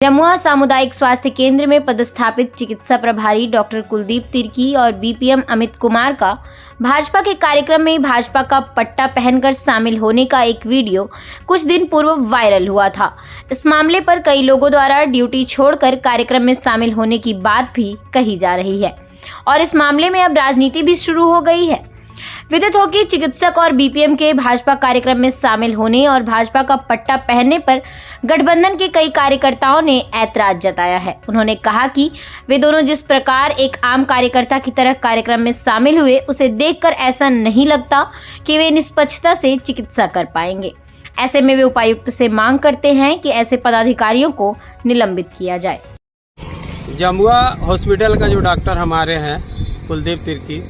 जमुआ सामुदायिक स्वास्थ्य केंद्र में पदस्थापित चिकित्सा प्रभारी डॉक्टर कुलदीप तिर्की और बीपीएम अमित कुमार का भाजपा के कार्यक्रम में भाजपा का पट्टा पहनकर शामिल होने का एक वीडियो कुछ दिन पूर्व वायरल हुआ था। इस मामले पर कई लोगों द्वारा ड्यूटी छोड़कर कार्यक्रम में शामिल होने की बात भी कही जा रही है और इस मामले में अब राजनीति भी शुरू हो गई है। विदित हो कि चिकित्सक और बीपीएम के भाजपा कार्यक्रम में शामिल होने और भाजपा का पट्टा पहनने पर गठबंधन के कई कार्यकर्ताओं ने ऐतराज जताया है। उन्होंने कहा कि वे दोनों जिस प्रकार एक आम कार्यकर्ता की तरह कार्यक्रम में शामिल हुए, उसे देखकर ऐसा नहीं लगता कि वे निष्पक्षता से चिकित्सा कर पाएंगे। ऐसे में वे उपायुक्त से मांग करते हैं कि ऐसे पदाधिकारियों को निलंबित किया जाए। जमुआ हॉस्पिटल का जो डॉक्टर हमारे हैं कुलदीप तिर्की,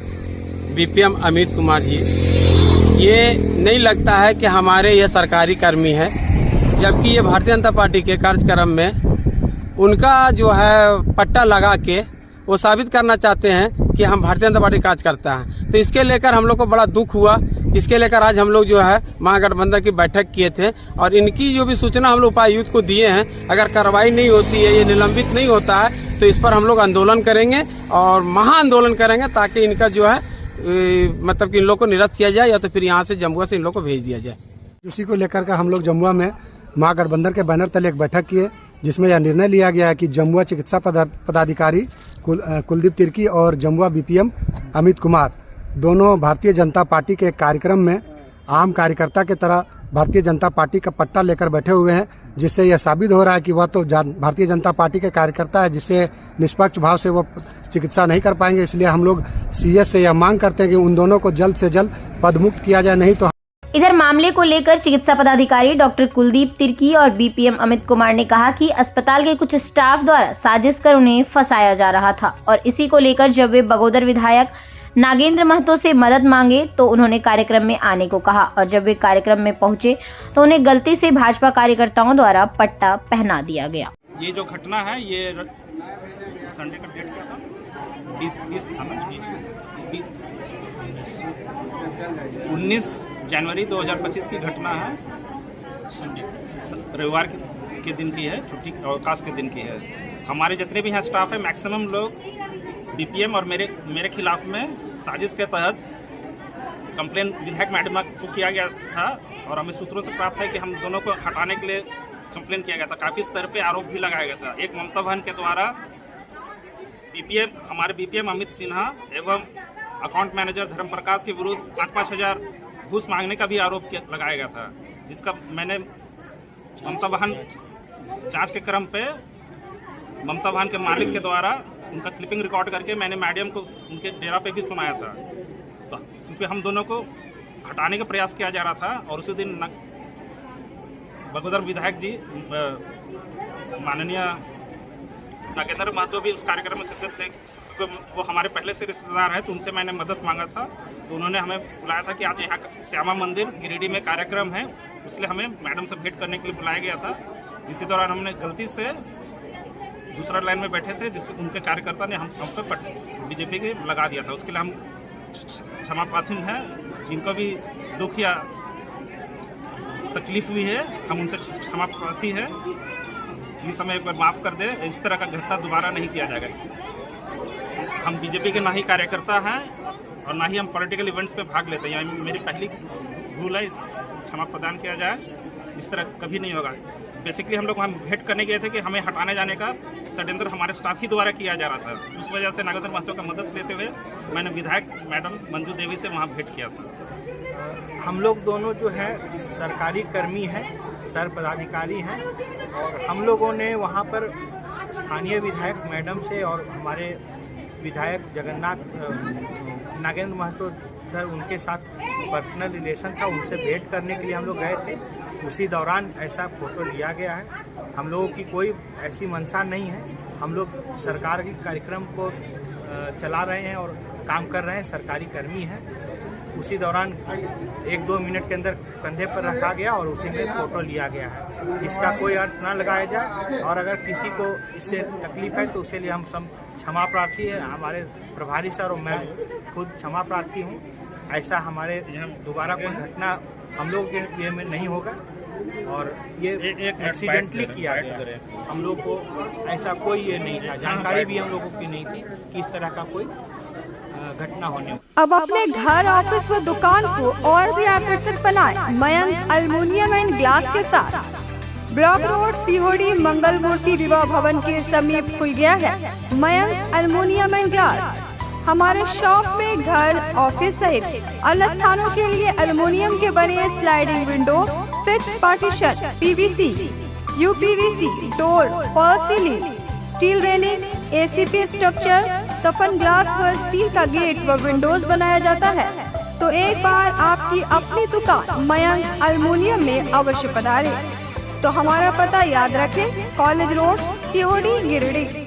बीपीएम अमित कुमार जी, ये नहीं लगता है कि हमारे ये सरकारी कर्मी है, जबकि ये भारतीय जनता पार्टी के कार्यक्रम में उनका जो है पट्टा लगा के वो साबित करना चाहते हैं कि हम भारतीय जनता पार्टी कार्यकर्ता हैं। तो इसके लेकर हम लोग को बड़ा दुख हुआ। इसके लेकर आज हम लोग जो है महागठबंधन की बैठक किए थे और इनकी जो भी सूचना हम लोग उपायुक्त को दिए हैं, अगर कार्रवाई नहीं होती है, ये निलंबित नहीं होता है, तो इस पर हम लोग आंदोलन करेंगे और महाआंदोलन करेंगे ताकि इनका जो है मतलब कि इन लोग को निरस्त किया जाए या तो फिर यहाँ से जमुआ से इन लोग को भेज दिया जाए। उसी को लेकर के हम लोग जमुआ में महागठबंधन के बैनर तले एक बैठक किए, जिसमें यह निर्णय लिया गया है कि जमुआ चिकित्सा पदाधिकारी कुलदीप तिर्की और जमुआ बीपीएम अमित कुमार दोनों भारतीय जनता पार्टी के कार्यक्रम में आम कार्यकर्ता की तरह भारतीय जनता पार्टी का पट्टा लेकर बैठे हुए हैं, जिससे यह साबित हो रहा है कि वह तो भारतीय जनता पार्टी के कार्यकर्ता है, जिससे निष्पक्ष भाव से वो चिकित्सा नहीं कर पाएंगे। इसलिए हम लोग सीएस से यह मांग करते हैं कि उन दोनों को जल्द से जल्द पदमुक्त किया जाए, नहीं तो। इधर मामले को लेकर चिकित्सा पदाधिकारी डॉक्टर कुलदीप तिर्की और बीपीएम अमित कुमार ने कहा कि अस्पताल के कुछ स्टाफ द्वारा साजिश कर उन्हें फंसाया जा रहा था और इसी को लेकर जब वे बगोदर विधायक नागेंद्र महतो से मदद मांगे तो उन्होंने कार्यक्रम में आने को कहा और जब वे कार्यक्रम में पहुंचे तो उन्हें गलती से भाजपा कार्यकर्ताओं द्वारा पट्टा पहना दिया गया। ये जो घटना है ये संडे का डेट क्या था, 19 जनवरी 2025 की घटना है। संडे रविवार के दिन की है, छुट्टी अवकाश के दिन की है। हमारे जितने भी यहाँ स्टाफ है मैक्सिमम लोग बीपीएम और मेरे खिलाफ में साजिश के तहत कंप्लेन विधायक मैडम को किया गया था और हमें सूत्रों से प्राप्त है कि हम दोनों को हटाने के लिए कंप्लेन किया गया था। काफ़ी स्तर पे आरोप भी लगाया गया था। एक ममता बहन के द्वारा हमारे बीपीएम अमित सिन्हा एवं अकाउंट मैनेजर धर्म प्रकाश के विरुद्ध 5-5 हज़ार घूस मांगने का भी आरोप लगाया गया था, जिसका मैंने ममता बहन जाँच के क्रम पे ममता बहन के मालिक के द्वारा उनका क्लिपिंग रिकॉर्ड करके मैंने मैडम को उनके डेरा पे भी सुनाया था। तो क्योंकि हम दोनों को हटाने का प्रयास किया जा रहा था और उसी दिन बगोदर विधायक जी माननीय नागेंद्र महतो भी उस कार्यक्रम में शिरकत थे, क्योंकि वो हमारे पहले से रिश्तेदार हैं, तो उनसे मैंने मदद मांगा था। तो उन्होंने हमें बुलाया था कि आज यहाँ श्यामा मंदिर गिरिडीह में कार्यक्रम है, इसलिए हमें मैडम से भेंट करने के लिए बुलाया गया था। इसी दौरान हमने गलती से दूसरा लाइन में बैठे थे, जिसके उनके कार्यकर्ता ने हम पे बीजेपी के लगा दिया था। उसके लिए हम क्षमा प्रार्थी हैं, जिनको भी दुख या तकलीफ हुई है हम उनसे क्षमा प्रार्थी है। इस समय एक बार माफ़ कर दे, इस तरह का घटना दोबारा नहीं किया जाएगा। हम बीजेपी के ना ही कार्यकर्ता हैं और ना ही हम पॉलिटिकल इवेंट्स में भाग लेते हैं। मेरी पहली भूल है, क्षमा प्रदान किया जाए, इस तरह कभी नहीं होगा। बेसिकली हम लोग वहाँ भेंट करने गए थे कि हमें हटाने जाने का षड्यंत्र हमारे स्टाफ ही द्वारा किया जा रहा था। उस वजह से नागेंद्र महतो का मदद लेते हुए मैंने विधायक मैडम मंजू देवी से वहाँ भेंट किया था। हम लोग दोनों जो है सरकारी कर्मी हैं, सर पदाधिकारी हैं और हम लोगों ने वहाँ पर स्थानीय विधायक मैडम से और हमारे विधायक जगन्नाथ नागेंद्र महतो सर, उनके साथ पर्सनल रिलेशन था, उनसे भेंट करने के लिए हम लोग गए थे। उसी दौरान ऐसा फोटो लिया गया है। हम लोगों की कोई ऐसी मंशा नहीं है। हम लोग सरकार के कार्यक्रम को चला रहे हैं और काम कर रहे हैं, सरकारी कर्मी हैं। उसी दौरान 1-2 मिनट के अंदर कंधे पर रखा गया और उसी में फ़ोटो लिया गया है। इसका कोई अर्थ ना लगाया जाए और अगर किसी को इससे तकलीफ है तो उसके लिए हम सब क्षमा प्रार्थी है। हमारे प्रभारी सर और मैं खुद क्षमा प्रार्थी हूँ। ऐसा हमारे दोबारा कोई घटना हम लोग के लिए में नहीं होगा। और ये एक्सीडेंटली किया गया। हम लोग को ऐसा कोई ये नहीं था, जानकारी भी हम लोगों की नहीं थी कि इस तरह का कोई घटना होने। अब अपने घर, ऑफिस व दुकान को और भी आकर्षक बनाएं मयंक एल्युमिनियम एंड ग्लास के साथ। ब्लॉक रोड सीहोड़ी मंगल मूर्ति विवाह भवन के समीप खुल गया है मयंक एल्युमिनियम एंड ग्लास। हमारे शॉप में घर, ऑफिस सहित अन्य स्थानों के लिए एल्युमिनियम के बने sliding window, fixed partition, PVC, UPVC door, fall ceiling, steel railing, ACP structure, toughen glass व स्टील का गेट व विंडोज बनाया जाता है। तो एक बार आपकी अपनी दुकान मयंक एल्युमिनियम में अवश्य पधारें। तो हमारा पता याद रखें, कॉलेज रोड, सीहोड़ी, गिरिडीह।